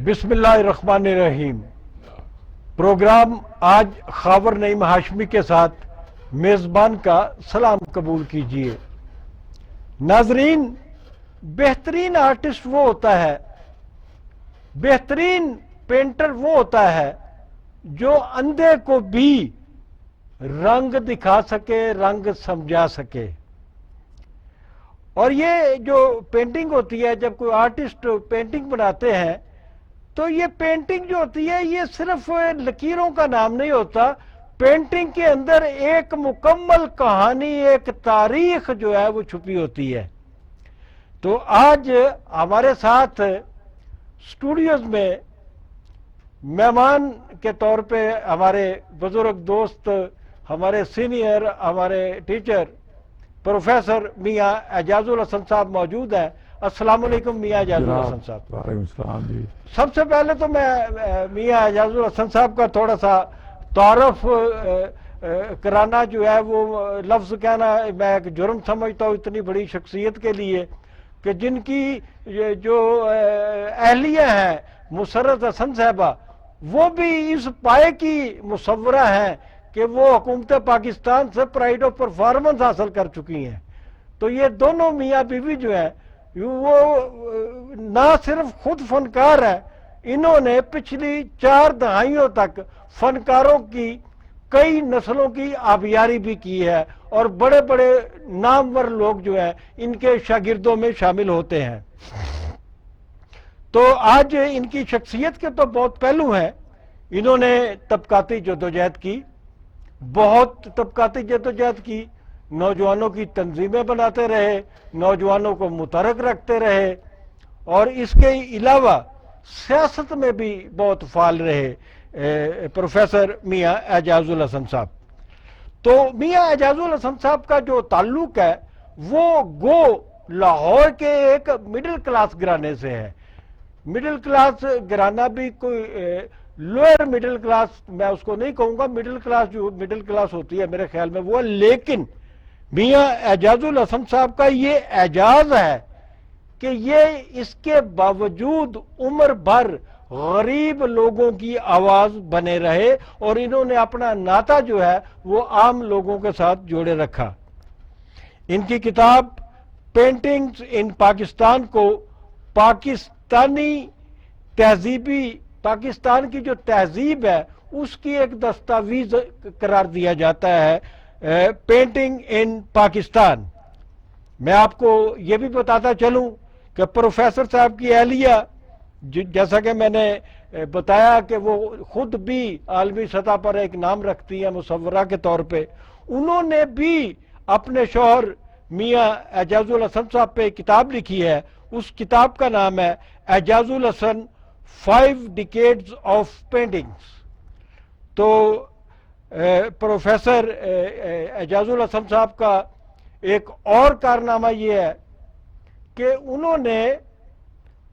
بسم اللہ الرحمن الرحیم۔ پروگرام آج خاور نعیم ہاشمی کے ساتھ میزبان کا سلام قبول کیجیے۔ ناظرین، بہترین آرٹسٹ وہ ہوتا ہے، بہترین پینٹر وہ ہوتا ہے جو اندھے کو بھی رنگ دکھا سکے، رنگ سمجھا سکے۔ اور یہ جو پینٹنگ ہوتی ہے، جب کوئی آرٹسٹ پینٹنگ بناتے ہیں تو یہ پینٹنگ جو ہوتی ہے یہ صرف لکیروں کا نام نہیں ہوتا، پینٹنگ کے اندر ایک مکمل کہانی، ایک تاریخ جو ہے وہ چھپی ہوتی ہے۔ تو آج ہمارے ساتھ اسٹوڈیوز میں مہمان کے طور پہ ہمارے بزرگ دوست، ہمارے سینئر، ہمارے ٹیچر پروفیسر میاں اعجاز الحسن صاحب موجود ہیں۔ السلام علیکم میاں اعجاز الحسن صاحب۔ وعلیکم السلام جی۔ سب سے پہلے تو میں میاں اعجاز الحسن صاحب کا تھوڑا سا تعارف کرانا جو ہے وہ لفظ کہنا میں ایک جرم سمجھتا ہوں اتنی بڑی شخصیت کے لیے، کہ جن کی جو اہلیہ ہیں مسرت حسن صاحبہ، وہ بھی اس پائے کی مصورہ ہیں کہ وہ حکومت پاکستان سے پرائیڈ آف پرفارمنس حاصل کر چکی ہیں۔ تو یہ دونوں میاں بیوی جو ہیں وہ نہ صرف خود فنکار ہیں، انہوں نے پچھلی 4 دہائیوں تک فنکاروں کی کئی نسلوں کی آبیاری بھی کی ہے، اور بڑے بڑے نامور لوگ جو ہیں ان کے شاگردوں میں شامل ہوتے ہیں۔ تو آج ان کی شخصیت کے تو بہت پہلو ہیں۔ انہوں نے طبقاتی جدوجہد کی، بہت طبقاتی جدوجہد کی، نوجوانوں کی تنظیمیں بناتے رہے، نوجوانوں کو متحرک رکھتے رہے، اور اس کے علاوہ سیاست میں بھی بہت فعال رہے پروفیسر میاں اعجاز الحسن صاحب۔ تو میاں اعجاز الحسن صاحب کا جو تعلق ہے وہ گو لاہور کے ایک مڈل کلاس گھرانے سے ہے۔ مڈل کلاس گھرانہ بھی کوئی لوئر مڈل کلاس میں اس کو نہیں کہوں گا، مڈل کلاس جو مڈل کلاس ہوتی ہے میرے خیال میں وہ، لیکن میاں اعجاز الحسن صاحب کا یہ اعجاز ہے کہ یہ اس کے باوجود عمر بھر غریب لوگوں کی آواز بنے رہے، اور انہوں نے اپنا ناطہ جو ہے وہ عام لوگوں کے ساتھ جوڑے رکھا۔ ان کی کتاب پینٹنگز ان پاکستان کو پاکستانی تہذیبی، پاکستان کی جو تہذیب ہے اس کی ایک دستاویز قرار دیا جاتا ہے، پینٹنگ ان پاکستان۔ میں آپ کو یہ بھی بتاتا چلوں کہ پروفیسر صاحب کی اہلیہ، جیسا کہ میں نے بتایا کہ وہ خود بھی عالمی سطح پر ایک نام رکھتی ہیں مصورہ کے طور پہ، انہوں نے بھی اپنے شوہر میاں اعجاز الحسن صاحب پہ ایک کتاب لکھی ہے۔ اس کتاب کا نام ہے اعجاز الحسن 5 Decades of Paintings۔ تو پروفیسر اعجاز الحسن صاحب کا ایک اور کارنامہ یہ ہے کہ انہوں نے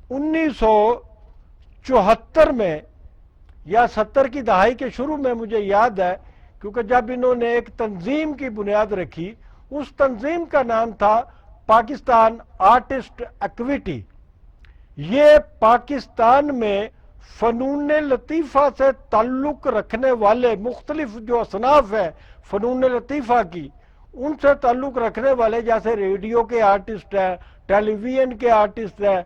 1974 میں یا 70 کی دہائی کے شروع میں، مجھے یاد ہے کیونکہ جب انہوں نے ایک تنظیم کی بنیاد رکھی، اس تنظیم کا نام تھا پاکستان آرٹسٹ ایکویٹی۔ یہ پاکستان میں فنون لطیفہ سے تعلق رکھنے والے مختلف جو اصناف ہیں فنون لطیفہ کی، ان سے تعلق رکھنے والے، جیسے ریڈیو کے آرٹسٹ ہیں، ٹیلی ویژن کے آرٹسٹ ہیں،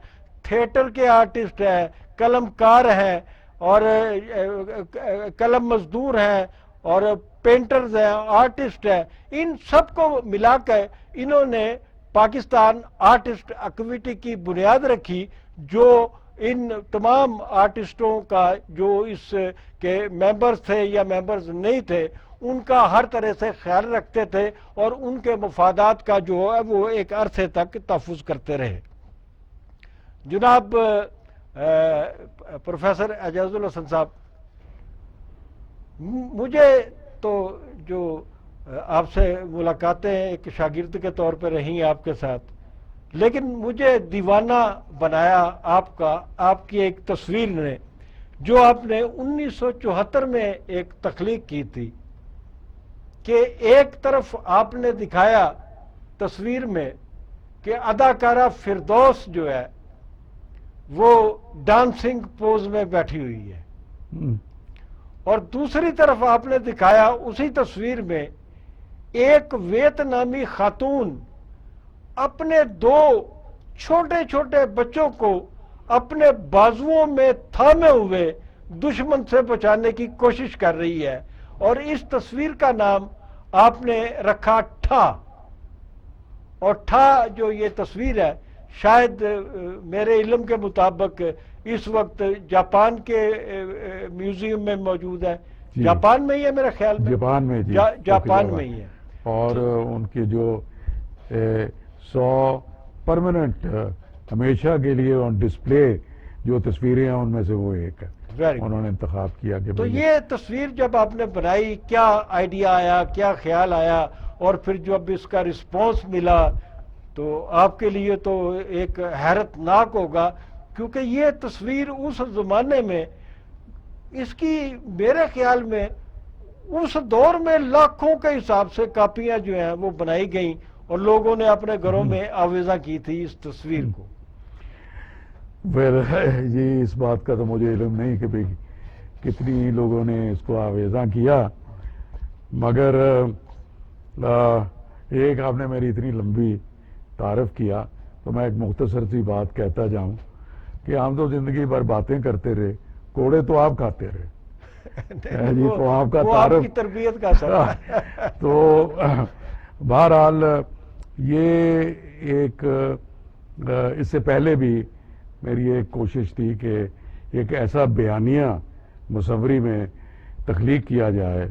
تھیٹر کے آرٹسٹ ہیں، قلم کار ہیں، اور قلم مزدور ہیں، اور پینٹرز ہیں، آرٹسٹ ہیں، ان سب کو ملا کے انہوں نے پاکستان آرٹسٹ ایکویٹی کی بنیاد رکھی، جو ان تمام آرٹسٹوں کا جو اس کے ممبرز تھے یا ممبرز نہیں تھے ان کا ہر طرح سے خیال رکھتے تھے، اور ان کے مفادات کا جو ہے وہ ایک عرصے تک تحفظ کرتے رہے۔ جناب پروفیسر اعجاز الحسن صاحب، مجھے تو جو آپ سے ملاقاتیں ایک شاگرد کے طور پہ رہی آپ کے ساتھ، لیکن مجھے دیوانہ بنایا آپ کی ایک تصویر نے، جو آپ نے 1974 میں ایک تخلیق کی تھی، کہ ایک طرف آپ نے دکھایا تصویر میں کہ اداکارہ فردوس جو ہے وہ ڈانسنگ پوز میں بیٹھی ہوئی ہے، اور دوسری طرف آپ نے دکھایا اسی تصویر میں ایک ویتنامی خاتون اپنے 2 چھوٹے چھوٹے بچوں کو اپنے بازوؤں میں تھامے ہوئے دشمن سے بچانے کی کوشش کر رہی ہے، اور اس تصویر کا نام آپ نے رکھا ٹھا، اور ٹھا جو یہ تصویر ہے شاید میرے علم کے مطابق اس وقت جاپان کے میوزیم میں موجود ہے، جاپان میں ہی ہے میرے خیال میں، جاپان میں جاپان میں ہی ہے، اور ان کی جو 100 پرماننٹ ہمیشہ کے لیے آن ڈسپلے جو تصویریں ہیں ان میں سے وہ ایک ہے، انہوں نے انتخاب کیا کہ تو یہ تصویر جب آپ نے بنائی کیا آئیڈیا آیا، کیا خیال آیا، اور پھر جب اس کا رسپانس ملا تو آپ کے لیے تو ایک حیرت ناک ہوگا، کیونکہ یہ تصویر اس زمانے میں اس کی میرے خیال میں اس دور میں لاکھوں کے حساب سے کاپیاں جو ہیں وہ بنائی گئیں اور لوگوں نے اپنے گھروں میں آویزاں کی تھی اس تصویر کو۔ یہ اس بات کا تو مجھے علم نہیں کہ بھئی کتنی لوگوں نے اس کو آویزاں کیا، مگر ایک آپ نے میری اتنی لمبی تعارف کیا تو میں ایک مختصر سی بات کہتا جاؤں کہ ہم تو زندگی بھر باتیں کرتے رہے، کوڑے تو آپ کھاتے رہے، تو آپ کا تعارف کی تربیت کا سب تو بہرحال یہ ایک اس سے پہلے بھی میری ایک کوشش تھی کہ ایک ایسا بیانیہ مصوری میں تخلیق کیا جائے،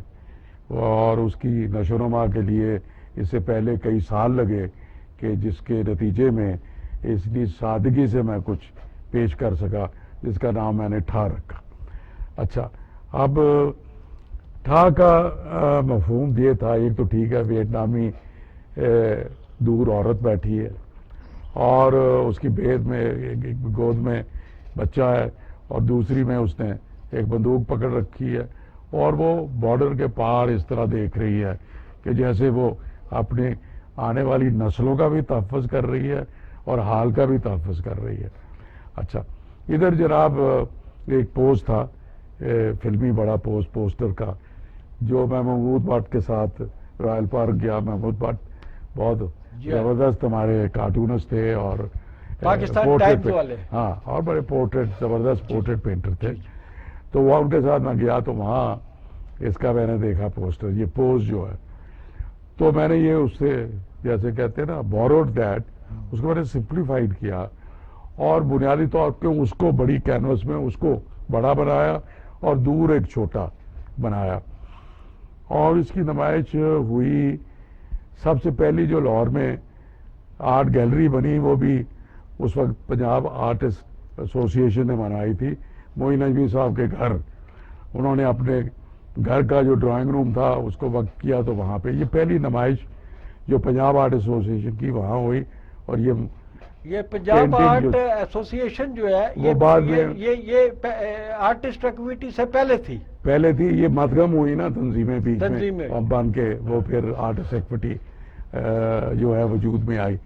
اور اس کی نشو و نما کے لیے اس سے پہلے کئی سال لگے کہ جس کے نتیجے میں اس لیے سادگی سے میں کچھ پیش کر سکا جس کا نام میں نے ٹھا رکھا۔ اچھا، اب ٹھا کا مفہوم یہ تھا، ایک تو ٹھیک ہے ویتنامی دور عورت بیٹھی ہے اور اس کی گود میں بچہ ہے، اور دوسری میں اس نے ایک بندوق پکڑ رکھی ہے، اور وہ بارڈر کے پار اس طرح دیکھ رہی ہے کہ جیسے وہ اپنے آنے والی نسلوں کا بھی تحفظ کر رہی ہے اور حال کا بھی تحفظ کر رہی ہے۔ اچھا، ادھر جناب ایک پوز تھا فلمی بڑا پوسٹر کا، جو میں محمود بٹ کے ساتھ رائل پارک گیا۔ محمود بٹ بہت زبردست ہمارے کارٹونسٹ تھے اور پاکستان ٹائمز والے، ہاں، اور بڑے زبردست پورٹریٹ پینٹر تھے۔ تو وہ ان کے ساتھ میں گیا تو وہاں اس کا میں نے دیکھا پوسٹر، یہ پوز جو ہے، تو میں نے یہ اس سے جیسے کہتے ہیں نا بوروڈ دیٹ، اس کو میں نے سمپلیفائڈ کیا اور بنیادی طور پہ اس کو بڑی کینوس میں اس کو بڑا بنایا اور دور ایک چھوٹا بنایا، اور اس کی نمائش ہوئی۔ سب سے پہلی جو لاہور میں آرٹ گیلری بنی وہ بھی اس وقت پنجاب آرٹسٹ ایسوسی ایشن نے بنائی تھی، معین نجمی صاحب کے گھر، انہوں نے اپنے گھر کا جو ڈرائنگ روم تھا اس کو وقف کیا، تو وہاں پہ یہ پہلی نمائش جو پنجاب آرٹ ایسوسی ایشن کی وہاں ہوئی۔ اور یہ پنجاب آرٹ ایسوسی ایشن جو ہے وہ بعد میں یہ آرٹسٹ ایکٹیویٹی سے پہلے تھی، یہ مدغم ہوئی نا تنظیمیں بیچ میں بن کے، وہ پھر آرٹسٹ ایکٹیویٹی جو ہے وجود میں آئی۔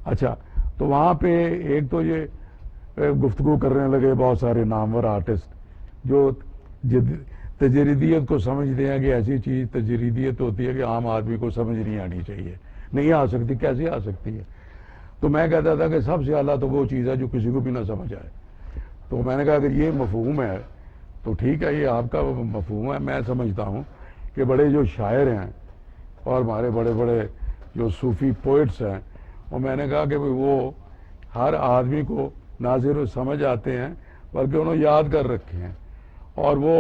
اچھا، تو وہاں پہ ایک تو یہ گفتگو کرنے لگے بہت سارے نامور آرٹسٹ جو تجریدیت کو سمجھتے ہیں کہ ایسی چیز تجریدیت ہوتی ہے کہ عام آدمی کو سمجھ نہیں آنی چاہیے، نہیں آ سکتی، کیسے آ سکتی ہے؟ تو میں کہتا تھا کہ سب سے اعلیٰ تو وہ چیز ہے جو کسی کو بھی نہ سمجھ آئے۔ تو میں نے کہا اگر یہ مفہوم ہے تو ٹھیک ہے، یہ آپ کا مفہوم ہے۔ میں سمجھتا ہوں کہ بڑے جو شاعر ہیں اور ہمارے بڑے بڑے جو صوفی پوئٹس ہیں، اور میں نے کہا کہ وہ ہر آدمی کو نہ صرف سمجھ آتے ہیں بلکہ انہوں یاد کر رکھے ہیں، اور وہ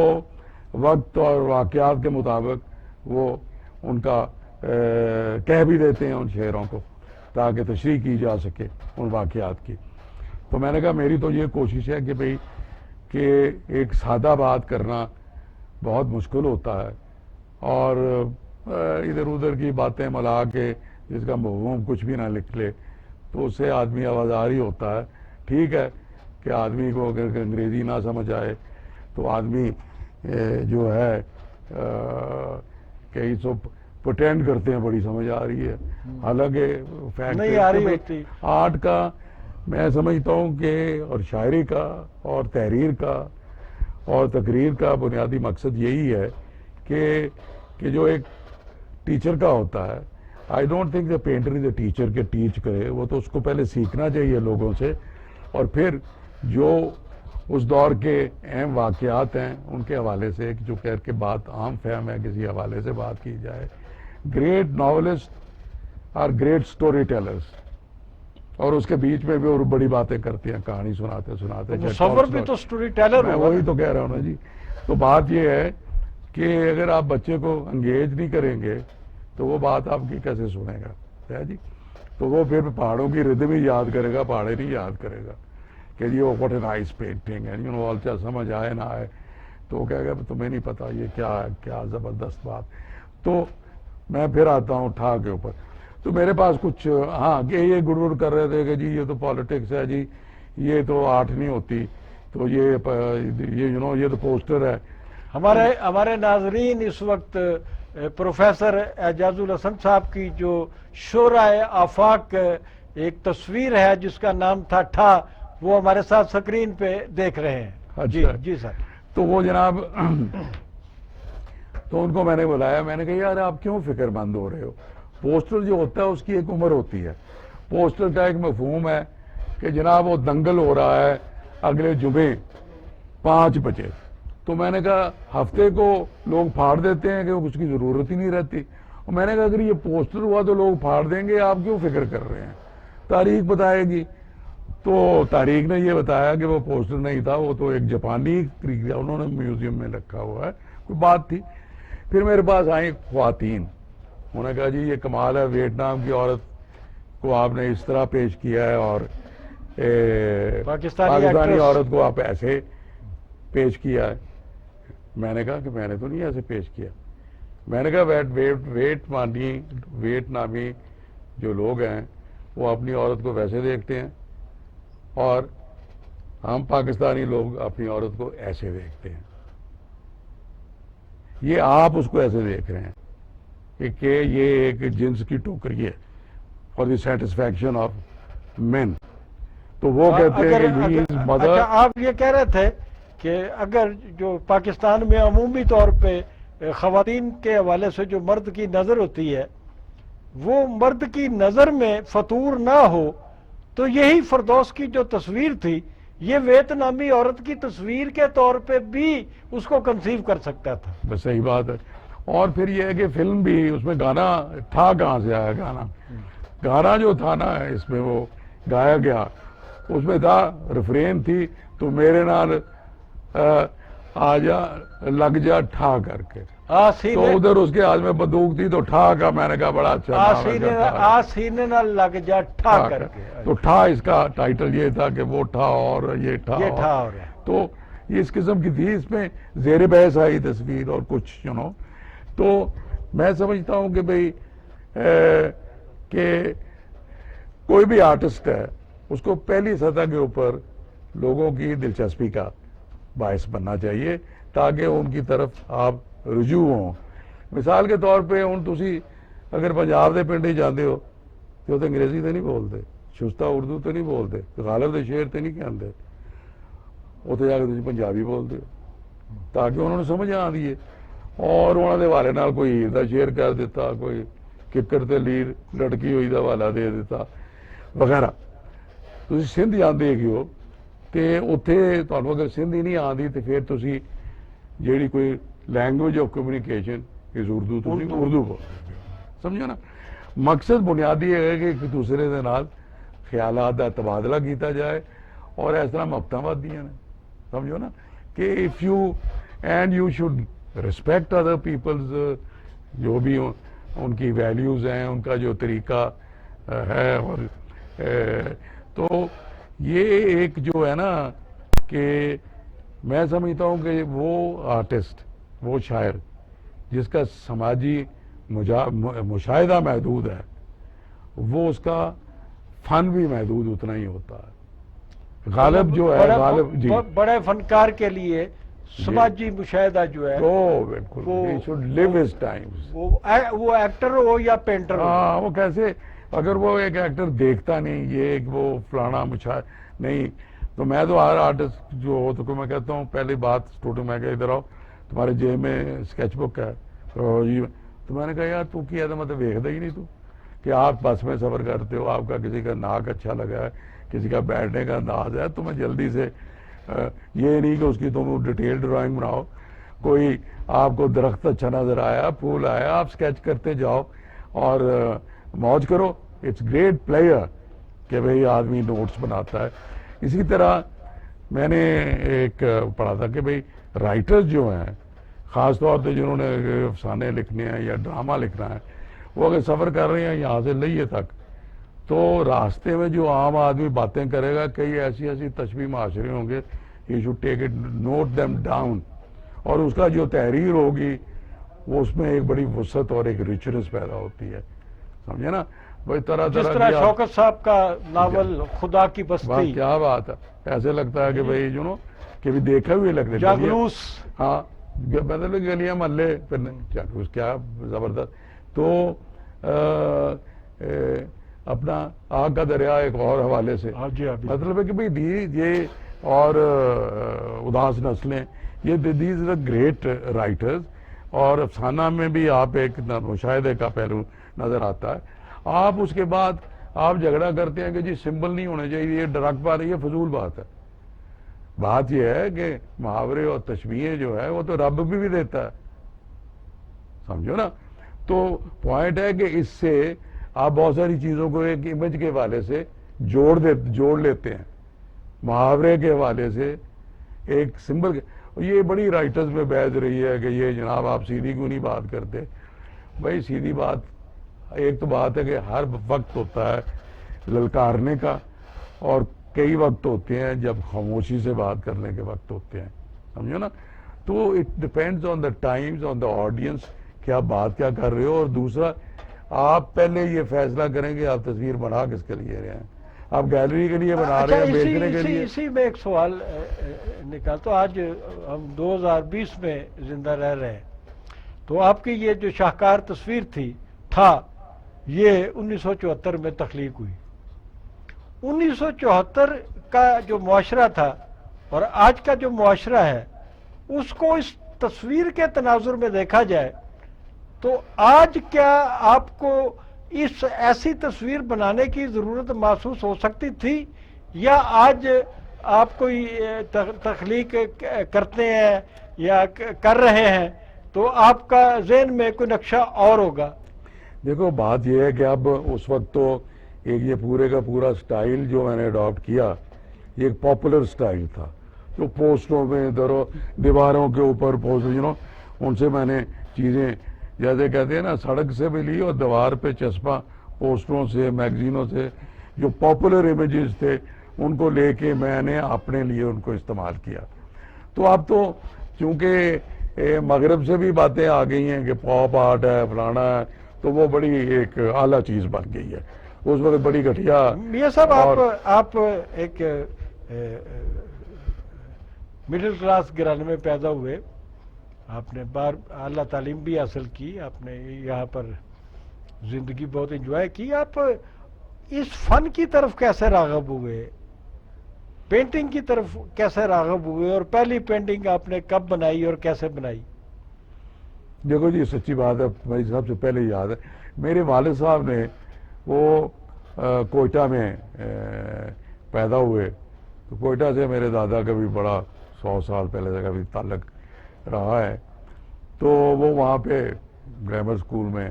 وقت اور واقعات کے مطابق وہ ان کا کہہ بھی دیتے ہیں ان شعروں کو تاکہ تشریح کی جا سکے ان واقعات کی۔ تو میں نے کہا میری تو یہ کوشش ہے کہ بھئی کہ ایک سادہ بات کرنا بہت مشکل ہوتا ہے، اور ادھر ادھر کی باتیں ملا کے جس کا مفہوم کچھ بھی نہ لکھ لے تو اس سے آدمی آوازار ہی ہوتا ہے۔ ٹھیک ہے کہ آدمی کو اگر انگریزی نہ سمجھ آئے تو آدمی جو ہے کئی سو پرٹینڈ کرتے ہیں بڑی سمجھ آ رہی ہے، حالانکہ فیکٹ نہیں آ رہی ہوتی۔ آرٹ کا میں سمجھتا ہوں کہ اور شاعری کا اور تحریر کا اور تقریر کا بنیادی مقصد یہی ہے کہ جو ایک ٹیچر کا ہوتا ہے، I don't think the painter is a teacher کہ ٹیچ کرے، وہ تو اس کو پہلے سیکھنا چاہیے لوگوں سے، اور پھر جو اس دور کے اہم واقعات ہیں ان کے حوالے سے جو کہہ کے بات عام فہم ہے کسی حوالے سے بات کی جائے. گریٹ ناولسٹ اور گریٹ سٹوری ٹیلرز، اور اس کے بیچ میں بھی اور بڑی باتیں کرتے ہیں، کہانی سناتے مصور بھی تو سٹوری ٹیلر میں وہی تو کہہ رہا ہوں نا جی. تو بات یہ ہے کہ اگر آپ بچے کو انگیج نہیں کریں گے تو وہ بات آپ کی کیسے سنے گا ہے جی. تو وہ پھر پہاڑوں کی ردم ہی یاد کرے گا، پہاڑے نہیں یاد کرے گا کہ جی وہ واٹ اے نائس پینٹنگ ہے، یو نو آل چا سمجھ آئے نہ آئے تو وہ کہے گا تمہیں نہیں پتا یہ کیا ہے، کیا زبردست بات. تو میں پھر آتا ہوں ٹھا کے اوپر. تو میرے پاس کچھ ہاں کہ یہ گڑ کر رہے تھے کہ جی یہ تو پالیٹکس ہے جی، یہ تو آرٹ نہیں ہوتی، تو یہ یو نو یہ تو پوسٹر ہے. ہمارے ناظرین اس وقت پروفیسر اعجاز الحسن صاحب کی جو شورائے آفاق ایک تصویر ہے جس کا نام تھا ٹھا، وہ ہمارے ساتھ سکرین پہ دیکھ رہے ہیں. جی سر. تو وہ جناب تو ان کو میں نے بلایا، میں نے کہا یار آپ کیوں فکر مند ہو رہے ہو؟ پوسٹر جو ہوتا ہے اس کی ایک عمر ہوتی ہے. پوسٹر کا ایک مفہوم ہے کہ جناب وہ دنگل ہو رہا ہے اگلے جمعے 5 بجے، تو میں نے کہا ہفتے کو لوگ پھاڑ دیتے ہیں کہ اس کی ضرورت ہی نہیں رہتی. اور میں نے کہا اگر یہ پوسٹر ہوا تو لوگ پھاڑ دیں گے، آپ کیوں فکر کر رہے ہیں؟ تاریخ بتائے گی. تو تاریخ نے یہ بتایا کہ وہ پوسٹر نہیں تھا، وہ تو ایک جاپانی طریقہ انہوں نے میوزیم میں رکھا ہوا ہے، کوئی بات تھی. پھر میرے پاس آئیں خواتین، انہوں نے کہا جی یہ کمال ہے، ویتنام کی عورت کو آپ نے اس طرح پیش کیا ہے اور پاکستانی عورت کو آپ ایسے پیش کیا ہے. میں نے کہا کہ میں نے تو نہیں ایسے پیش کیا. میں نے کہا ویتنامی جو لوگ ہیں وہ اپنی عورت کو ویسے دیکھتے ہیں اور ہم پاکستانی لوگ اپنی عورت کو ایسے دیکھتے ہیں. یہ آپ اس کو ایسے دیکھ رہے ہیں کہ یہ ایک جنس کی ٹوکری ہے فار دی سیٹسفیکشن آف مین. تو وہ کہتے ہیں کہ مدر. آپ یہ کہہ رہے تھے کہ اگر جو پاکستان میں عمومی طور پہ خواتین کے حوالے سے جو مرد کی نظر ہوتی ہے وہ مرد کی نظر میں فطور نہ ہو تو یہی فردوس کی جو تصویر تھی یہ ویتنامی عورت کی تصویر کے طور پہ بھی اس کو کنسیو کر سکتا تھا. بس صحیح بات ہے. اور پھر یہ ہے کہ فلم بھی اس میں گانا تھا، کہاں سے آیا گانا جو تھا نا اس میں وہ گایا گیا، اس میں تھا ریفرین تھی تو میرے نال آ جا لگ جا ٹھا کر کے. تو ادھر اس کے ہاتھ میں بندوق تھی تو ٹھا کا میں نے کہا بڑا اچھا سینے نہ لگ جا ٹھا کر کے. تو ٹھا اس کا ٹائٹل یہ تھا کہ وہ ٹھا اور یہ ٹھا. تو اس قسم کی تھی، اس میں زیر بحث آئی تصویر اور کچھ یو نو. تو میں سمجھتا ہوں کہ بھئی کہ کوئی بھی آرٹسٹ ہے اس کو پہلی سطح کے اوپر لوگوں کی دلچسپی کا باعث بننا چاہیے تاکہ ان کی طرف آپ رجوع ہوں. مثال کے طور پہ ہوں تسی اگر پنجاب دے پنڈ جاندے ہو تو انگریزی تے نہیں بولتے، شستہ اردو تے نہیں بولتے، غالب دے شعر تے نہیں کہندے، اتنے جا کے تسی پنجابی بولتے ہو تاکہ انہوں نے سمجھ آ دیے. اور انہوں نے حوالے نال کوئی ہیر دا شعر کر دیتا، کوئی ککر تے لیر لڑکی ہوئی دا حوالہ دے دیتا وغیرہ. تسی سندھ جاندے ہو تے اتھے تانوں اگر سندھی نہیں آندی تے پھر تسی جیڑی کوئی language of communication is Urdu, تسی اردو بول سمجھو نا. مقصد بنیادی ہے کہ ایک دوسرے دے نال خیالات دا تبادلہ کیتا جائے اور اس طرح محبتاں ودیاں نے سمجھو نا کہ if you and you should respect other peoples, جو بھی ان کی ویلیوز ہیں، ان کا جو طریقہ ہے. اور تو یہ ایک جو ہے نا کہ میں سمجھتا ہوں کہ وہ آرٹسٹ، وہ شاعر جس کا سماجی مشاہدہ محدود ہے وہ اس کا فن بھی محدود اتنا ہی ہوتا ہے. غالب جو ہے غالب جی بڑے فنکار کے لیے سماجی مشاہدہ جو ہے بالکل should live his times. وہ ایکٹر ہو یا پینٹر ہو. وہ کیسے اگر وہ ایک ایکٹر دیکھتا نہیں یہ ایک وہ فلانا مچھا نہیں، تو میں تو ہر آرٹسٹ جو ہو تو میں کہتا ہوں پہلی بات اسٹوڈیو میں کہ ادھر آؤ، تمہارے جیب میں اسکیچ بک ہے تو میں نے کہا یار تو کیا تھا مطلب دیکھتا ہی نہیں تو کہ آپ بس میں سفر کرتے ہو، آپ کا کسی کا ناک اچھا لگا ہے، کسی کا بیٹھنے کا انداز ہے، تمہیں جلدی سے یہ نہیں کہ اس کی تم ڈیٹیل ڈرائنگ بناؤ، کوئی آپ کو درخت اچھا نظر آیا، پھول آیا، آپ اسکیچ کرتے جاؤ اور موج کرو. اٹس گریٹ پلیئر کہ بھئی آدمی نوٹس بناتا ہے. اسی طرح میں نے ایک پڑھا تھا کہ بھئی رائٹرز جو ہیں خاص طور پہ جنہوں نے افسانے لکھنے ہیں یا ڈرامہ لکھنا ہے، وہ اگر سفر کر رہے ہیں یہاں سے لئیے تک، تو راستے میں جو عام آدمی باتیں کرے گا کئی ایسی تشبیہ معاشرے ہوں گے، you should take it not them down, اور اس کا جو تحریر ہوگی وہ اس میں ایک بڑی وسعت اور ایک ریچنس پیدا ہوتی ہے، سمجھے نا بھائی. جس طرح شوکت صاحب کا ناول خدا کی بستی، کیا بات ہے، ایسے لگتا ہے کہ بھئی کہ بھی دیکھا ہوئے لگنے جاگلوس، ہاں مطلب گلیاں محلے پھر جاگلوس کیا زبردست. تو اپنا آگ کا دریا ایک اور حوالے سے مطلب ہے کہ بھئی یہ اور اداس نسلیں، یہ دیز آر گریٹ رائٹرز، اور افسانہ میں بھی آپ ایک مشاہدے کا پہلو نظر آتا ہے. آپ اس کے بعد آپ جھگڑا کرتے ہیں کہ جی سمبل نہیں ہونے چاہیے، یہ ڈرگ پا رہی ہے، فضول بات ہے. بات یہ ہے کہ محاورے اور تشبیہیں جو ہے وہ تو رب بھی دیتا ہے، سمجھو نا. تو پوائنٹ ہے کہ اس سے آپ بہت ساری چیزوں کو ایک امیج کے حوالے سے جوڑ لیتے ہیں، محاورے کے حوالے سے ایک سمبل. یہ بڑی رائٹرز میں بحث رہی ہے کہ یہ جناب آپ سیدھی کیوں نہیں بات کرتے. بھائی سیدھی بات، ایک تو بات ہے کہ ہر وقت ہوتا ہے للکارنے کا، اور کئی وقت ہوتے ہیں جب خاموشی سے بات کرنے کے وقت ہوتے ہیں، سمجھو نا. تو it depends on the times, on the audience کہ آپ بات کیا کر رہے ہو. اور دوسرا آپ پہلے یہ فیصلہ کریں کہ آپ تصویر بنا کس کے لیے رہے ہیں، آپ گیلری کے لیے بنا رہے ہیں، بیچنے کے لیے. اسی میں ایک سوال نکالتا ہوں. آج ہم 2020 میں زندہ رہ رہے ہیں، تو آپ کی یہ جو شاہکار تصویر تھا یہ 1974 میں تخلیق ہوئی. 1974 کا جو معاشرہ تھا اور آج کا جو معاشرہ ہے اس کو اس تصویر کے تناظر میں دیکھا جائے تو آج کیا آپ کو اس ایسی تصویر بنانے کی ضرورت محسوس ہو سکتی تھی، یا آج آپ کوئی تخلیق کرتے ہیں یا کر رہے ہیں تو آپ کا ذہن میں کوئی نقشہ اور ہوگا؟ دیکھو بات یہ ہے کہ اب اس وقت تو ایک یہ پورے کا پورا سٹائل جو میں نے اڈاپٹ کیا یہ ایک پاپولر سٹائل تھا، جو پوسٹوں میں دیواروں کے اوپر پوسٹر ان سے میں نے چیزیں جیسے کہتے ہیں نا سڑک سے بھی لی اور دیوار پہ چسپاں پوسٹروں سے میگزینوں سے جو پاپولر امیجز تھے ان کو لے کے میں نے اپنے لیے ان کو استعمال کیا. تو اب تو چونکہ مغرب سے بھی باتیں آ گئی ہیں کہ پاپ آرٹ ہے فلانا ہے، تو وہ بڑی ایک اعلیٰ چیز بن گئی ہے. اس وقت بڑی گھٹیا. میاں صاحب آپ ایک مڈل کلاس گھرانے میں پیدا ہوئے، آپ نے اعلیٰ تعلیم بھی حاصل کی، آپ نے یہاں پر زندگی بہت انجوائے کی. آپ اس فن کی طرف کیسے راغب ہوئے، پینٹنگ کی طرف کیسے راغب ہوئے، اور پہلی پینٹنگ آپ نے کب بنائی اور کیسے بنائی؟ دیکھو جی سچی بات ہے، میری سب سے پہلے یاد ہے میرے والد صاحب نے وہ کوئٹہ میں پیدا ہوئے، تو کوئٹہ سے میرے دادا کا بھی بڑا 100 سال پہلے سے کا بھی تعلق رہا ہے. تو وہ وہاں پہ گرامر سکول میں،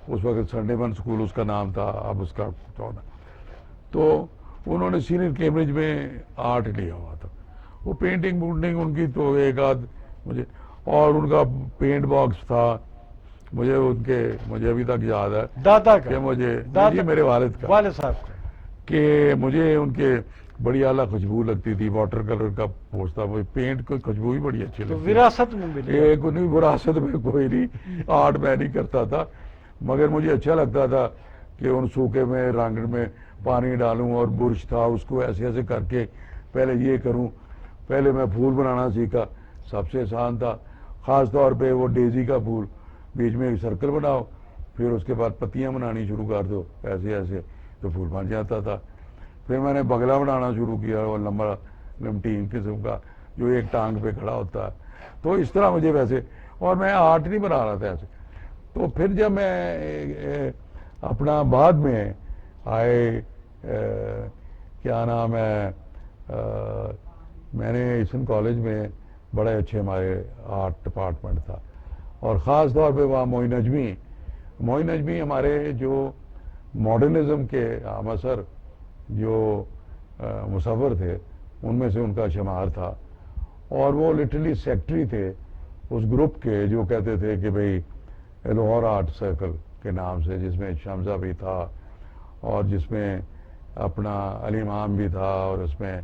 اس وقت سنڈے بن سکول اس کا نام تھا، اب اس کا تو انہوں نے سینئر کیمبرج میں آرٹ لیا ہوا تھا. وہ پینٹنگ ان کی تو ایک آدھ مجھے، اور ان کا پینٹ باکس تھا مجھے ابھی تک یاد ہے دادا کا کہ میرے والد صاحب کا کہ مجھے ان کے بڑی اعلیٰ خوشبو لگتی تھی، واٹر کلر کا پوچھ تھا، وہ پینٹ کی خوشبو ہی بڑی اچھی لگتی. وراثت میں ملی؟ وراثت میں کوئی نہیں، آرٹ میں نہیں کرتا تھا، مگر مجھے اچھا لگتا تھا کہ ان سوکھے میں رانگڑ میں پانی ڈالوں، اور برش تھا اس کو ایسے کر کے پہلے یہ کروں. پہلے میں پھول بنانا سیکھا، سب سے آسان تھا، خاص طور پہ وہ ڈیزی کا پھول، بیچ میں ایک سرکل بناؤ، پھر اس کے بعد پتیاں بنانی شروع کر دو ایسے ایسے تو پھول بن جاتا تھا. پھر میں نے بگلا بنانا شروع کیا اور لمبا لمٹین قسم کا جو ایک ٹانگ پہ کھڑا ہوتا ہے. تو اس طرح مجھے ویسے, اور میں آرٹ نہیں بنا رہا تھا ایسے. تو پھر جب میں اپنا بعد میں آئے کیا نام ہے, میں نے ایسن کالج میں بڑے اچھے ہمارے آرٹ ڈپارٹمنٹ تھا, اور خاص طور پہ وہاں معین نجمی ہمارے جو ماڈرنزم کے عنصر جو مصور تھے ان میں سے ان کا شمار تھا, اور وہ لٹرلی سیکٹری تھے اس گروپ کے جو کہتے تھے کہ بھئی لاہور آرٹ سرکل کے نام سے, جس میں شمزہ بھی تھا اور جس میں اپنا علی امام بھی تھا اور اس میں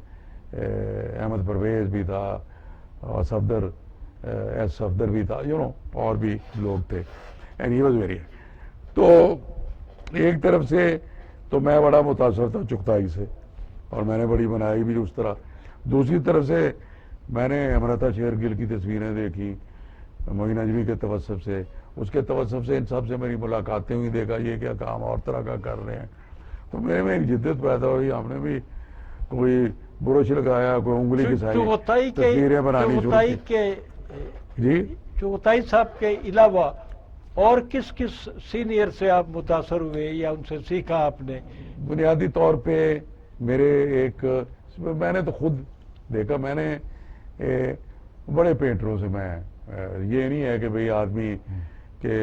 احمد پرویز بھی تھا اور صفدر بھی تھا, اور بھی لوگ تھے. اینڈ ہی واز ویری, تو ایک طرف سے تو میں بڑا متاثر تھا چغتائی سے اور میں نے بڑی بنائی بھی اس طرح. دوسری طرف سے میں نے امرتا شیرگل کی تصویریں دیکھی معین نجمی کے توسط سے, اس کے توسط سے ان سب سے میری ملاقاتیں ہوئی, دیکھا یہ کیا کام اور طرح کا کر رہے ہیں. تو میرے میں ایک جدت پیدا ہوئی, ہم نے بھی کوئی برش لگایا, کوئی انگلی کے سائے تصویریں بنانی شروع کی. جی چغتائی صاحب کے علاوہ اور کس سینئر سے آپ متاثر ہوئے یا ان سے سیکھا آپ نے؟ بنیادی طور پہ میرے میں نے تو خود دیکھا, میں نے بڑے پینٹروں سے, میں یہ نہیں ہے کہ بھئی آدمی کہ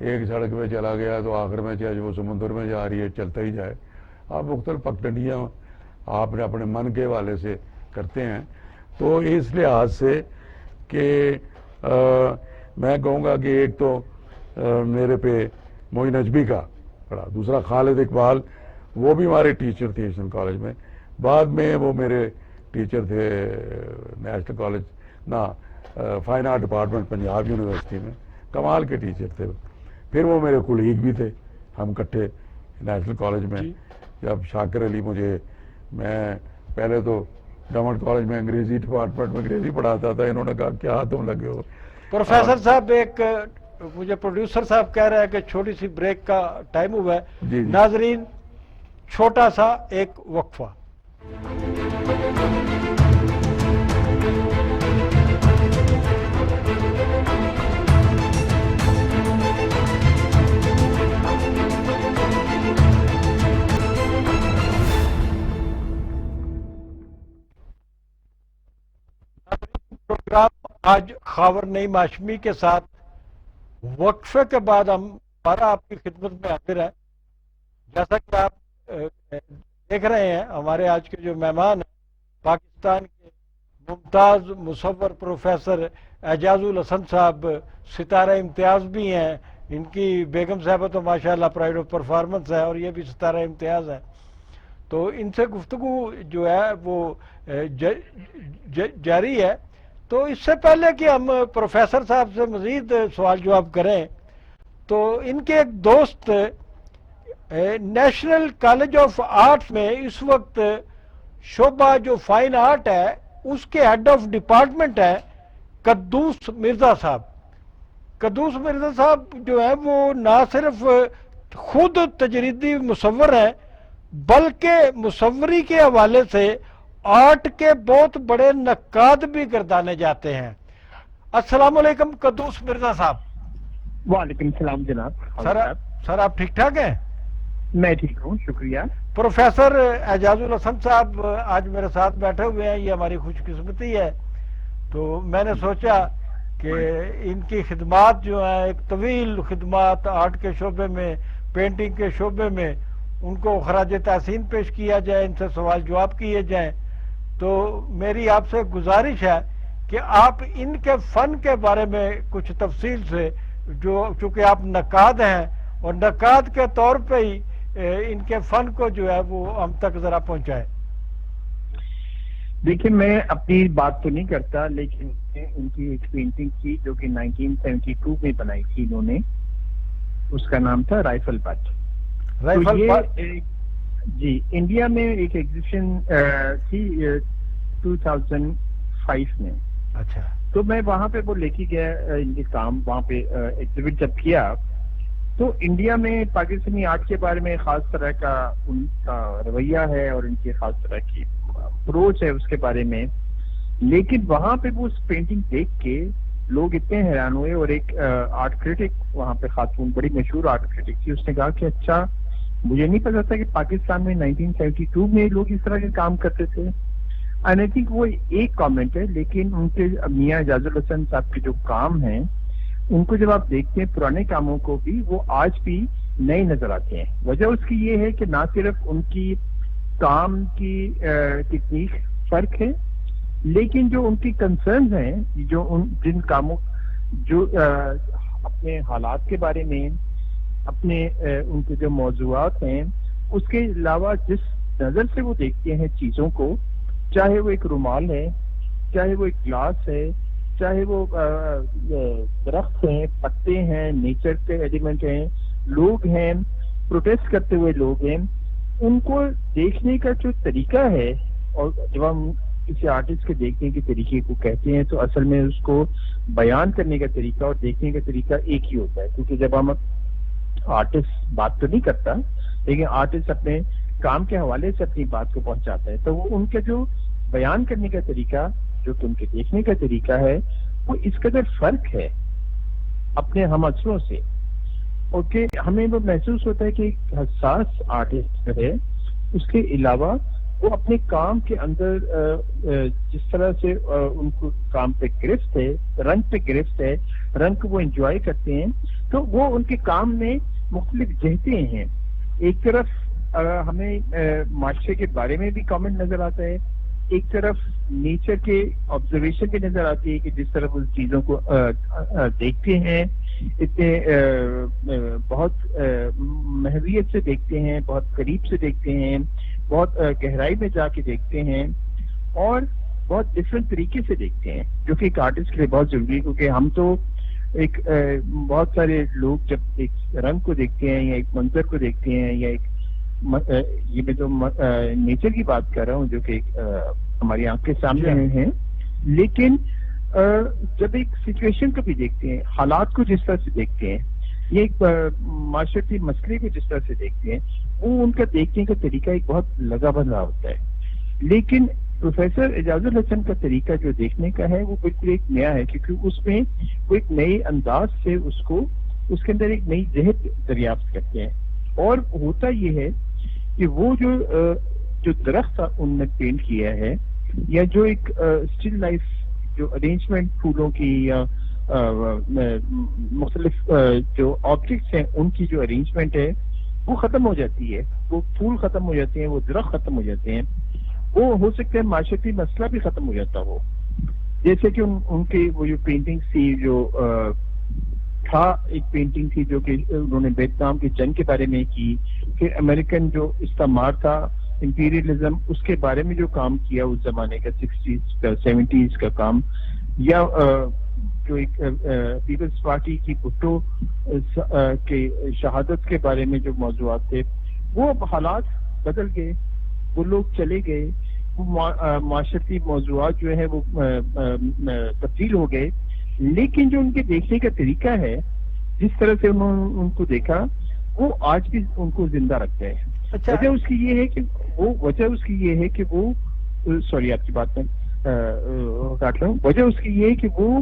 ایک سڑک پہ چلا گیا تو آخر میں چاہے وہ سمندر میں جا رہی ہے چلتا ہی جائے. آپ مختلف پگڈنڈیاں آپ نے اپنے من کے حوالے سے کرتے ہیں. تو اس لحاظ سے کہ میں کہوں گا کہ ایک تو میرے پہ معین نجمی کا پڑا, دوسرا خالد اقبال, وہ بھی ہمارے ٹیچر تھے ایشن کالج میں, بعد میں وہ میرے ٹیچر تھے national college fine art department Punjab university میں, کمال کے ٹیچر تھے. پھر وہ میرے کولیگ بھی تھے, ہم کٹھے نیشنل کالج میں. جب شاکر علی میں پہلے تو گورنمنٹ کالج میں انگریزی ڈپارٹمنٹ میں انگریزی پڑھاتا تھا, انہوں نے کہا کیا تم لگے ہو. پروفیسر صاحب, ایک مجھے پروڈیوسر صاحب کہہ رہے ہیں کہ چھوٹی سی بریک کا ٹائم ہوا ہے. ناظرین, چھوٹا سا ایک وقفہ. پروگرام آج خاور نعیم ہاشمی کے ساتھ وقفے کے بعد ہمارا آپ کی خدمت میں حاضر ہے. جیسا کہ آپ دیکھ رہے ہیں, ہمارے آج کے جو مہمان ہیں پاکستان کے ممتاز مصور پروفیسر اعجاز الحسن صاحب, ستارہ امتیاز بھی ہیں. ان کی بیگم صاحبہ تو ماشاءاللہ پرائڈ آف پرفارمنس ہے اور یہ بھی ستارہ امتیاز ہے. تو ان سے گفتگو جو ہے وہ جاری ہے. تو اس سے پہلے کہ ہم پروفیسر صاحب سے مزید سوال جواب کریں, تو ان کے ایک دوست نیشنل کالج آف آرٹس میں اس وقت شعبہ جو فائن آرٹ ہے اس کے ہیڈ آف ڈپارٹمنٹ ہے قدوس مرزا صاحب. قدوس مرزا صاحب جو ہے وہ نہ صرف خود تجریدی مصور ہیں بلکہ مصوری کے حوالے سے آرٹ کے بہت بڑے نقاد بھی گردانے جاتے ہیں. السلام علیکم قدوس مرزا صاحب. وعلیکم السلام جناب. سر آپ ٹھیک ٹھاک ہیں؟ میں ٹھیک ہوں, شکریہ. پروفیسر اعجاز الحسن صاحب آج میرے ساتھ بیٹھے ہوئے ہیں, یہ ہماری خوش قسمتی ہے. تو میں نے سوچا کہ ان کی خدمات جو ہیں, ایک طویل خدمات آرٹ کے شعبے میں, پینٹنگ کے شعبے میں, ان کو خراج تحسین پیش کیا جائے, ان سے سوال جواب کیے جائیں. تو میری آپ سے گزارش ہے کہ آپ ان کے فن کے بارے میں کچھ تفصیل سے, جو چونکہ آپ نقاد ہیں اور نقاد کے طور پہ ہی ان کے فن کو جو ہے وہ ہم تک ذرا پہنچائے. دیکھیں, میں اپنی بات تو نہیں کرتا, لیکن ان کی ایک پینٹنگ تھی جو کہ 1972 میں بنائی تھی انہوں نے, اس کا نام تھا رائفل بٹ. جی, انڈیا میں ایک ایگزیبیشن تھی 2005 میں. اچھا. تو میں وہاں پہ وہ لے کے گیا, ان کے کام وہاں پہ ایگزیبٹ جب کیا تو انڈیا میں پاکستانی آرٹ کے بارے میں خاص طرح کا ان کا رویہ ہے اور ان کی خاص طرح کی اپروچ ہے اس کے بارے میں. لیکن وہاں پہ وہ اس پینٹنگ دیکھ کے لوگ اتنے حیران ہوئے, اور ایک آرٹ کرٹک وہاں پہ خاتون, بڑی مشہور آرٹ کرٹک تھی, اس نے کہا کہ اچھا مجھے نہیں پتا تھا کہ پاکستان میں 1972 میں لوگ اس طرح کے کام کرتے تھے. اینڈ آئی تھنک وہ ایک کامنٹ ہے, لیکن ان کے میاں اعجاز الحسن صاحب کے جو کام ہیں ان کو جب آپ دیکھتے ہیں پرانے کاموں کو بھی, وہ آج بھی نئے نظر آتے ہیں. وجہ اس کی یہ ہے کہ نہ صرف ان کی کام کی ٹیکنیک فرق ہے, لیکن جو ان کی کنسرنز ہیں, جو جن کاموں جو اپنے حالات کے بارے میں, اپنے ان کے جو موضوعات ہیں, اس کے علاوہ جس نظر سے وہ دیکھتے ہیں چیزوں کو, چاہے وہ ایک رومال ہے, چاہے وہ ایک گلاس ہے, چاہے وہ درخت ہیں, پتے ہیں, نیچر کے ایلیمنٹ ہیں, لوگ ہیں, پروٹیسٹ کرتے ہوئے لوگ ہیں, ان کو دیکھنے کا جو طریقہ ہے, اور جب ہم کسی آرٹسٹ کے دیکھنے کے طریقے کو کہتے ہیں تو اصل میں اس کو بیان کرنے کا طریقہ اور دیکھنے کا طریقہ ایک ہی ہوتا ہے. کیونکہ جب ہم آرٹسٹ بات تو نہیں کرتا, لیکن آرٹسٹ اپنے کام کے حوالے سے اپنی بات کو پہنچاتا ہے, تو وہ ان کا جو بیان کرنے کا طریقہ, جو کہ ان کے دیکھنے کا طریقہ ہے, وہ اس قدر فرق ہے اپنے ہم عصروں سے, اور کہ ہمیں وہ محسوس ہوتا ہے کہ ایک حساس آرٹسٹ ہے, اس کے علاوہ وہ اپنے کام کے اندر جس طرح سے ان کو کام پہ گرفت ہے, رنگ پہ گرفت ہے, رنگ کو وہ انجوائے کرتے ہیں, تو وہ ان کے کام میں مختلف جہتیں ہیں. ایک طرف ہمیں معاشرے کے بارے میں بھی کامنٹ نظر آتا ہے, ایک طرف نیچر کے آبزرویشن بھی نظر آتی ہے کہ جس طرح وہ چیزوں کو دیکھتے ہیں, اتنے بہت محویت سے دیکھتے ہیں, بہت قریب سے دیکھتے ہیں, بہت گہرائی میں جا کے دیکھتے ہیں, اور بہت ڈفرینٹ طریقے سے دیکھتے ہیں, جو کہ ایک آرٹسٹ کے لیے بہت ضروری ہے. کیونکہ ہم تو ایک بہت سارے لوگ جب ایک رنگ کو دیکھتے ہیں یا ایک منظر کو دیکھتے ہیں, یا ایک یہ میں تو نیچر کی بات کر رہا ہوں جو کہ ہماری آنکھ کے سامنے ہیں, لیکن جب ایک سچویشن کو بھی دیکھتے ہیں, حالات کو جس طرح سے دیکھتے ہیں, یہ ایک معاشرتی مسئلے کو جس طرح سے دیکھتے ہیں, وہ ان کا دیکھنے کا طریقہ ایک بہت لگا بھلا ہوتا ہے. لیکن پروفیسر اعجاز الحسن کا طریقہ جو دیکھنے کا ہے وہ بالکل ایک نیا ہے, کیونکہ اس میں وہ ایک نئے انداز سے اس کے اندر ایک نئی جہت دریافت کرتے ہیں. اور ہوتا یہ ہے کہ وہ جو درخت ان نے پینٹ کیا ہے, یا جو ایک اسٹل لائف جو ارینجمنٹ پھولوں کی یا مختلف جو آبجیکٹس ہیں ان کی جو ارینجمنٹ ہے وہ ختم ہو جاتی ہے, وہ پھول ختم ہو جاتے ہیں, وہ درخت ختم ہو جاتے ہیں, وہ ہو سکتا ہے معاشرتی مسئلہ بھی ختم ہو جاتا ہو. جیسے کہ ان کی وہ جو پینٹنگ تھی, جو تھا ایک پینٹنگ تھی جو کہ انہوں نے ویتنام کی جنگ کے بارے میں کی, پھر امریکن جو استعمار تھا, امپیریلزم, اس کے بارے میں جو کام کیا اس زمانے کا 60s کا 70s کا کام, یا جو ایک پیپلز پارٹی کی بھٹو کے شہادت کے بارے میں جو موضوعات تھے, وہ حالات بدل گئے, وہ لوگ چلے گئے, وہ معاشرتی موضوعات جو ہے وہ تبدیل ہو گئے, لیکن جو ان کے دیکھنے کا طریقہ ہے, جس طرح سے انہوں نے ان کو دیکھا, وہ آج بھی ان کو زندہ رکھتے ہیں. وجہ اس کی یہ ہے کہ وہ سوری آپ کی بات میں کاٹ رہا ہوں. وجہ اس کی یہ ہے کہ وہ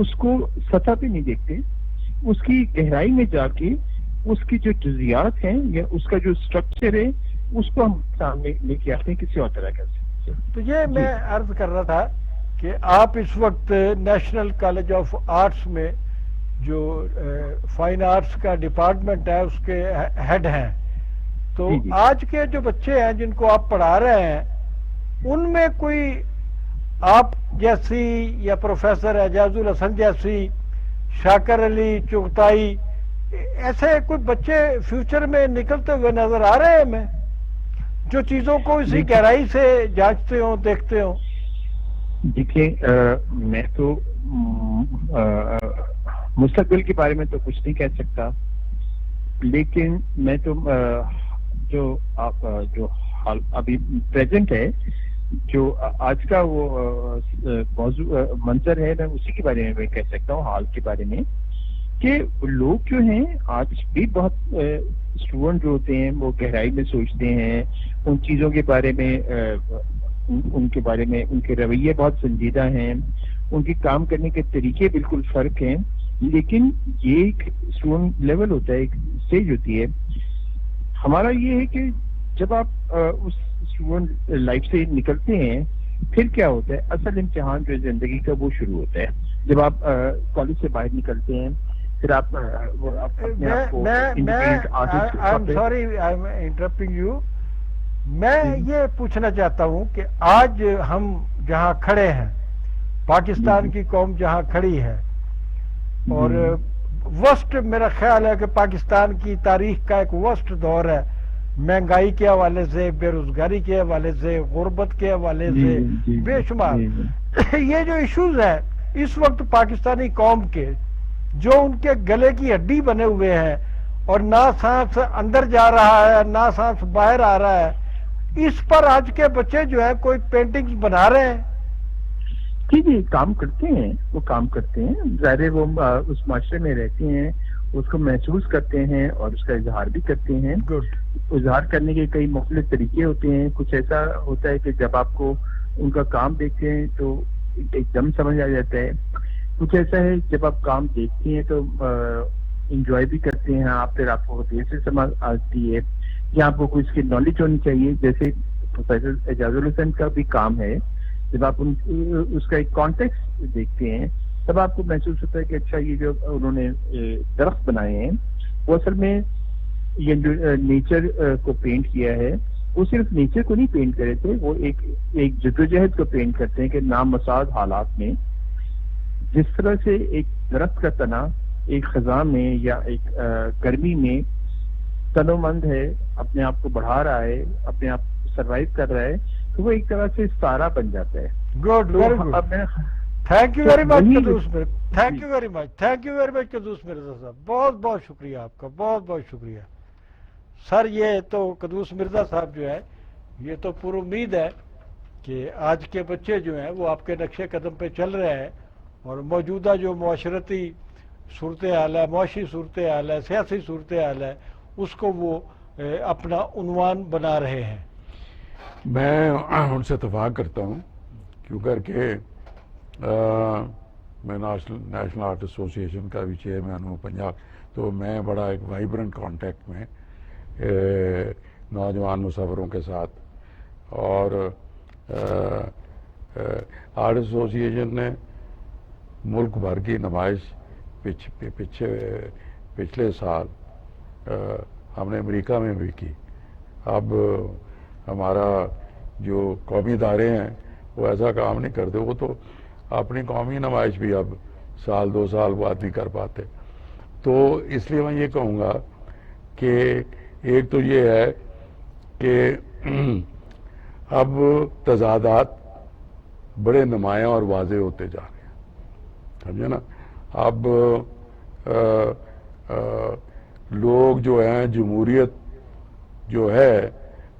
اس کو سطح پہ نہیں دیکھتے, اس کی گہرائی میں جا کے اس کی جو جزیات ہیں یا اس کا جو اسٹرکچر ہے اس کو ہم سامنے لے کے آتے ہیں کسی اور طرح کا. تو یہ میں عرض کر رہا تھا کہ آپ اس وقت نیشنل کالج آف آرٹس میں جو فائن آرٹس کا ڈپارٹمنٹ ہے اس کے ہیڈ ہیں, تو آج کے جو بچے ہیں جن کو آپ پڑھا رہے ہیں, ان میں کوئی آپ جیسی یا پروفیسر اعجاز الحسن جیسی, شاکر علی چغتائی, ایسے کوئی بچے فیوچر میں نکلتے ہوئے نظر آ رہے ہیں ہمیں, جو چیزوں کو اسی گہرائی سے جانچتے ہوں, دیکھتے ہوں؟ دیکھیے, میں تو مستقبل کے بارے میں تو کچھ نہیں کہہ سکتا, لیکن میں تو جو ابھی پریزنٹ ہے, جو آج کا وہ موضوع منظر ہے, میں اسی کے بارے میں کہہ سکتا ہوں, حال کے بارے میں, کہ لوگ جو ہیں آج بھی بہت اسٹوڈنٹ جو ہوتے ہیں وہ گہرائی میں سوچتے ہیں ان چیزوں کے بارے میں، ان کے بارے میں ان کے رویے بہت سنجیدہ ہیں، ان کے کام کرنے کے طریقے بالکل فرق ہیں. لیکن یہ ایک اسٹوڈنٹ لیول ہوتا ہے، ایک اسٹیج ہوتی ہے. ہمارا یہ ہے کہ جب آپ اس اسٹوڈنٹ لائف سے نکلتے ہیں پھر کیا ہوتا ہے، اصل امتحان جو زندگی کا وہ شروع ہوتا ہے. جب آپ کالج سے باہر نکلتے ہیں پھر آپ اپنے آپ کو sorry I am interrupting you. میں یہ پوچھنا چاہتا ہوں کہ آج ہم جہاں کھڑے ہیں، پاکستان کی قوم جہاں کھڑی ہے، اور ورسٹ میرا خیال ہے کہ پاکستان کی تاریخ کا ایک ورسٹ دور ہے، مہنگائی کے حوالے سے، بے روزگاری کے حوالے سے، غربت کے حوالے سے، بے شمار یہ جو ایشوز ہیں اس وقت پاکستانی قوم کے، جو ان کے گلے کی ہڈی بنے ہوئے ہیں، اور نہ سانس اندر جا رہا ہے نہ سانس باہر آ رہا ہے، اس پر آج کے بچے جو ہے کوئی پینٹنگز بنا رہے ہیں. جی کام کرتے ہیں، وہ کام کرتے ہیں، ظاہر وہ اس معاشرے میں رہتے ہیں، اس کو محسوس کرتے ہیں اور اس کا اظہار بھی کرتے ہیں. اظہار کرنے کے کئی مختلف طریقے ہوتے ہیں. کچھ ایسا ہوتا ہے کہ جب آپ کو ان کا کام دیکھتے ہیں تو ایک دم سمجھ آ جاتا ہے. کچھ ایسا ہے جب آپ کام دیکھتے ہیں تو انجوائے بھی کرتے ہیں آپ، پھر آپ کو دیر سے سمجھ آتی ہے یا آپ کو کوئی اس کی نالج ہونی چاہیے. جیسے پروفیسر اعجاز الحسن کا بھی کام ہے، جب آپ اس کا ایک کانٹیکسٹ دیکھتے ہیں تب آپ کو محسوس ہوتا ہے کہ اچھا یہ جو انہوں نے درخت بنائے ہیں وہ اصل میں یہ جو نیچر کو پینٹ کیا ہے وہ صرف نیچر کو نہیں پینٹ کرے تھے، وہ ایک جدوجہد کو پینٹ کرتے ہیں کہ نامساعد حالات میں جس طرح سے ایک درخت کا تنا ایک خزاں میں یا ایک گرمی میں تن و مند ہے، اپنے آپ کو بڑھا رہا ہے، اپنے آپ سروائیو کر رہا ہے، تو وہ ایک طرح سے ستارہ بن جاتا ہے. Good very good. Thank you very much Quddus Mirza, thank you very much, thank you very much Quddus Mirza صاحب. بہت بہت شکریہ آپ کا، بہت بہت شکریہ سر. یہ تو قدوس مرزا صاحب جو ہے یہ تو پر امید ہے کہ آج کے بچے جو ہیں وہ آپ کے نقش قدم پہ چل رہے ہیں، اور موجودہ جو معاشرتی صورتحال ہے، معاشی صورتحال ہے، سیاسی صورتحال ہے، اس کو وہ اپنا عنوان بنا رہے ہیں. میں ان سے اتفاق کرتا ہوں کیونکہ میں نیشنل آرٹ ایسوسی ایشن کا بھی چیئرمین ہوں پنجاب، تو میں بڑا ایک وائبرنٹ کانٹیکٹ میں نوجوان مصوروں کے ساتھ. اور آرٹ ایسوسی ایشن نے ملک بھر کی نمائش پچھلے سال ہم نے امریکہ میں بھی کی. اب ہمارا جو قومی ادارے ہیں وہ ایسا کام نہیں کرتے، وہ تو اپنی قومی نمائش بھی اب سال 2 سال بعد نہیں کر پاتے. تو اس لیے میں یہ کہوں گا کہ ایک تو یہ ہے کہ اب تضادات بڑے نمایاں اور واضح ہوتے جا رہے ہیں، سمجھے نا. اب لوگ جو ہیں جمہوریت جو ہے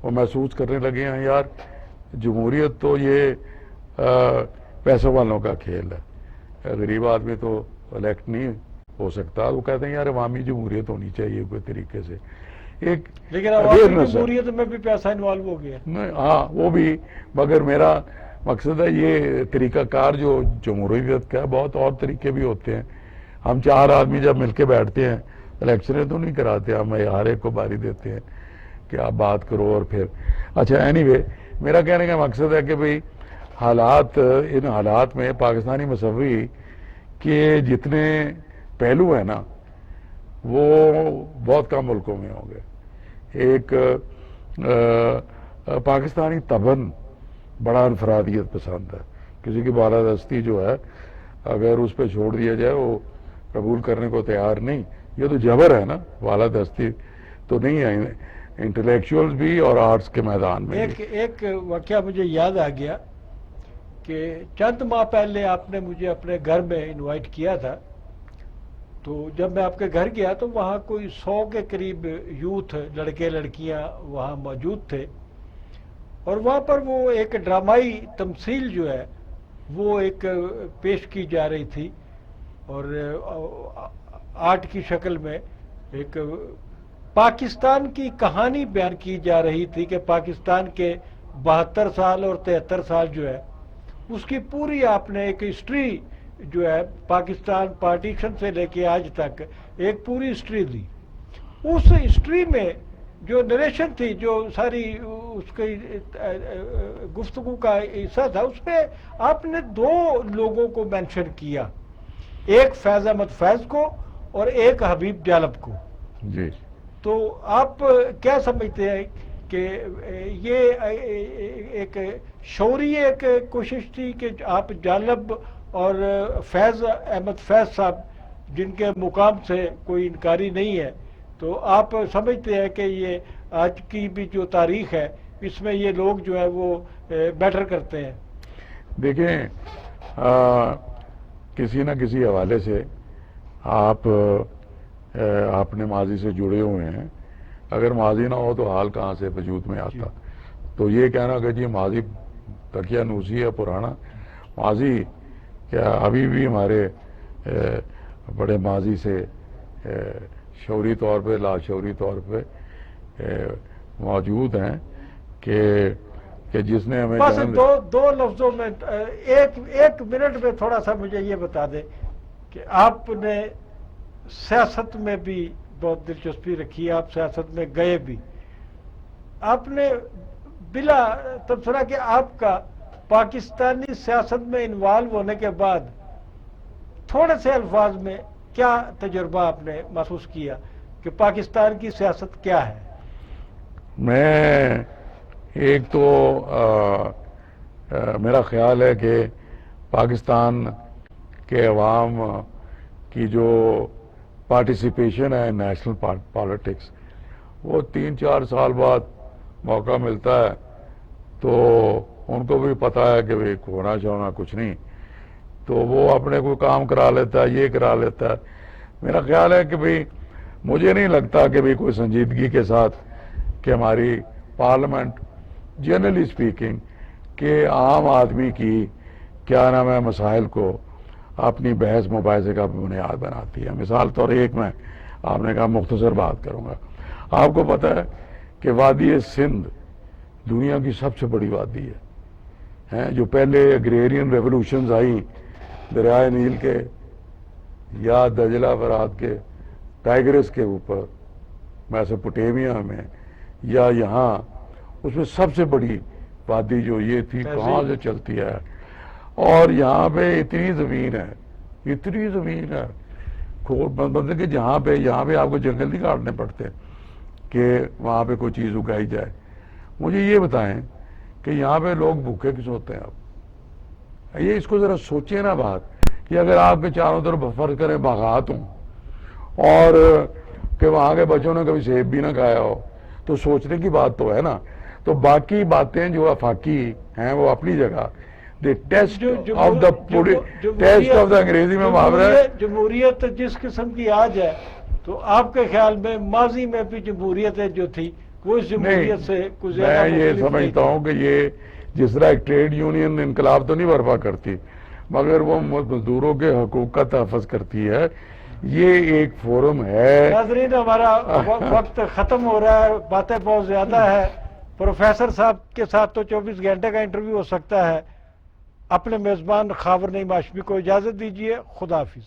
وہ محسوس کرنے لگے ہیں یار جمہوریت تو یہ پیسوں والوں کا کھیل ہے، غریب آدمی تو الیکٹ نہیں ہو سکتا. وہ کہتے ہیں یار عوامی جمہوریت ہونی چاہیے کوئی طریقے سے. لیکن عوامی جمہوریت میں بھی پیسہ انوالو ہو گیا. ہاں وہ بھی، مگر میرا مقصد ہے یہ طریقہ کار جو جمہوریت کا ہے، بہت اور طریقے بھی ہوتے ہیں. ہم 4 آدمی جب مل کے بیٹھتے ہیں الیکشنیں تو نہیں کراتے، ہم ہر ایک کو باری دیتے ہیں کہ آپ بات کرو اور پھر اچھا. اینی وے میرا کہنے کا مقصد ہے کہ بھئی ان حالات میں پاکستانی مصوری کے جتنے پہلو ہیں نا وہ بہت کم ملکوں میں ہوں گے. ایک پاکستانی طبعاً بڑا انفرادیت پسند ہے، کسی کی بالادستی جو ہے اگر اس پہ چھوڑ دیا جائے وہ قبول کرنے کو تیار نہیں. یہ تو جبر ہے نا، بالادستی تو نہیں ہے انٹلیکچوئلز بھی اور آرٹس کے میدان میں. ایک واقعہ مجھے یاد آ گیا کہ چند ماہ پہلے آپ نے مجھے اپنے گھر میں انوائٹ کیا تھا، تو جب میں آپ کے گھر گیا تو وہاں کوئی 100 کے قریب یوتھ لڑکے لڑکیاں وہاں موجود تھے، اور وہاں پر وہ ایک ڈرامائی تمثیل جو ہے وہ ایک پیش کی جا رہی تھی. اور آرٹ کی شکل میں ایک پاکستان کی کہانی بیان کی جا رہی تھی کہ پاکستان کے 72 سال اور 73 سال جو ہے اس کی پوری آپ نے ایک ہسٹری جو ہے پاکستان پارٹیشن سے لے کے آج تک ایک پوری ہسٹری دی. اس ہسٹری میں جو نریشن تھی، جو ساری اس کی گفتگو کا حصہ تھا، اس میں آپ نے 2 لوگوں کو مینشن کیا، ایک فیض احمد فیض کو اور ایک حبیب جالب کو. جی تو آپ کیا سمجھتے ہیں کہ یہ ایک شعوری ایک کوشش تھی کہ آپ جالب اور فیض احمد فیض صاحب جن کے مقام سے کوئی انکاری نہیں ہے، تو آپ سمجھتے ہیں کہ یہ آج کی بھی جو تاریخ ہے اس میں یہ لوگ جو ہے وہ بیٹر کرتے ہیں؟ دیکھیں، کسی نہ کسی حوالے سے آپ اپنے ماضی سے جڑے ہوئے ہیں. اگر ماضی نہ ہو تو حال کہاں سے وجود میں آتا؟ تو یہ کہنا کہ جی ماضی تکیہ نوسی ہے پرانا، ماضی کیا ابھی بھی ہمارے بڑے ماضی سے شعوری طور پہ لاشعوری طور پہ موجود ہیں کہ جس نے ہمیں بس دو لفظوں میں ایک منٹ میں تھوڑا سا مجھے یہ بتا دیں کہ آپ نے سیاست میں بھی بہت دلچسپی رکھی، آپ سیاست میں گئے بھی، آپ نے بلا تبصرہ کہ آپ کا پاکستانی سیاست میں انوالو ہونے کے بعد تھوڑے سے الفاظ میں کیا تجربہ آپ نے محسوس کیا کہ پاکستان کی سیاست کیا ہے؟ میں ایک تو میرا خیال ہے کہ پاکستان کے عوام کی جو پارٹیسپیشن ہے نیشنل پالیٹکس، وہ 3-4 سال بعد موقع ملتا ہے تو ان کو بھی پتا ہے کہ بھئی ہونا چاہنا کچھ نہیں، تو وہ اپنے کوئی کام کرا لیتا ہے، یہ کرا لیتا ہے. میرا خیال ہے کہ بھئی مجھے نہیں لگتا کہ بھئی کوئی سنجیدگی کے ساتھ کہ ہماری پارلیمنٹ جنرلی اسپیکنگ کہ عام آدمی کی کیا نام ہے مسائل کو اپنی بحث مباحثے کا بنیاد بناتی ہے. مثال طور ایک میں آپ نے کہا مختصر بات کروں گا. آپ کو پتہ ہے کہ وادی سندھ دنیا کی سب سے بڑی وادی ہے، جو پہلے اگریرین ریولوشنز آئی دریائے نیل کے یا دجلہ فرات کے ٹائگرس کے اوپر میسوپوٹیمیا میں یا یہاں، اس میں سب سے بڑی وادی جو یہ تھی کہاں سے چلتی ہے. اور یہاں پہ اتنی زمین ہے مطلب کہ یہاں پہ آپ کو جنگل نہیں کاٹنے پڑتے کہ وہاں پہ کوئی چیز اگائی جائے. مجھے یہ بتائیں کہ یہاں پہ لوگ بھوکے کیوں ہوتے ہیں؟ اب یہ اس کو ذرا سوچیں نا بات کہ اگر آپ کے چاروں طرف فرض کریں باغات ہوں اور کہ وہاں کے بچوں نے کبھی سیب بھی نہ کھایا ہو تو سوچنے کی بات تو ہے نا. تو باقی باتیں جو افاقی ہیں وہ اپنی جگہ، ٹیسٹ آف دا انگریزی میں محاورہ ہے جمہوریت جس قسم کی آج ہے، تو آپ کے خیال میں ماضی میں بھی جمہوریتیں جو تھی وہ اس جمہوریت سے کچھ زیادہ میں یہ سمجھتا ہوں کہ یہ جس طرح ایک ٹریڈ یونین انقلاب تو نہیں برپا کرتی مگر وہ مزدوروں کے حقوق کا تحفظ کرتی ہے. یہ ایک فورم ہے. ناظرین ہمارا وقت ختم ہو رہا ہے، باتیں بہت زیادہ ہے. پروفیسر صاحب کے ساتھ تو 24 گھنٹے کا انٹرویو ہو سکتا ہے. اپنے میزبان خاور نعیم ہاشمی کو اجازت دیجیے. خدا حافظ.